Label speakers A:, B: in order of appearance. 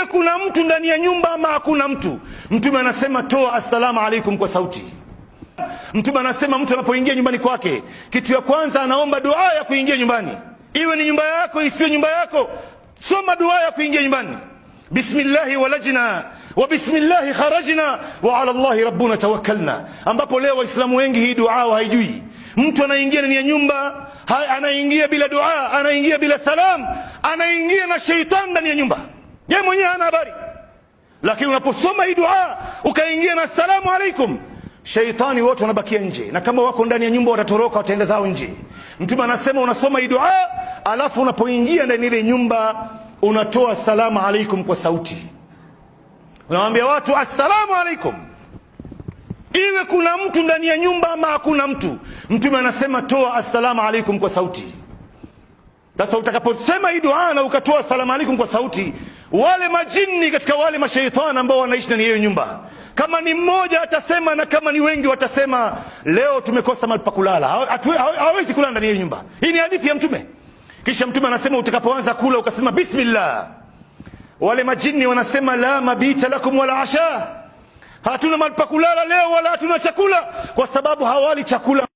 A: kuna mtu ndani ya nyumba ama hakuna mtu, Mtume anasema toa assalamu alaikum kwa sauti. Mtume anasema mtu anapoingia nyumbani kwake, kitu ya kwanza anaomba dua ya kuingia nyumbani. Iwe ni nyumba yako isiyo nyumba yako, soma dua ya kuingia nyumbani. Bismillahi walajna wa bismillahi kharajna wa ala Allahi rabbuna tawakkalna, ambapo leo waislamu wengi hii dua haijui. Mtu anaingia ndani ya nyumba, anaingia bila dua, anaingia bila salam, anaingia na sheitan ndani ya nyumba, yeye mwenyewe hana habari. Lakini unaposoma hii dua ukaingia na assalamu alaikum, shaitani wote wanabakia nje, na kama wako ndani ya nyumba watatoroka, wataenda zao nje. Mtume anasema unasoma hii dua, alafu unapoingia ndani ile nyumba unatoa assalamu alaikum kwa sauti, unawaambia watu assalamu alaikum, iwe kuna mtu ndani ya nyumba ama hakuna mtu. Mtume anasema toa assalamu alaikum kwa sauti. Sasa utakaposema hii dua na ukatoa assalamu alaikum kwa sauti, wale majini katika wale mashaitani ambao wanaishi ndani ya hiyo nyumba, kama ni mmoja atasema na kama ni wengi watasema, leo tumekosa mahali pa kulala, hawezi kulala ndani ya hiyo nyumba. Hii ni hadithi ya Mtume. Kisha Mtume anasema utakapoanza kula ukasema bismillah, wale majini wanasema la mabita lakum wala asha, hatuna mahali pa kulala leo wala hatuna chakula, kwa sababu hawali chakula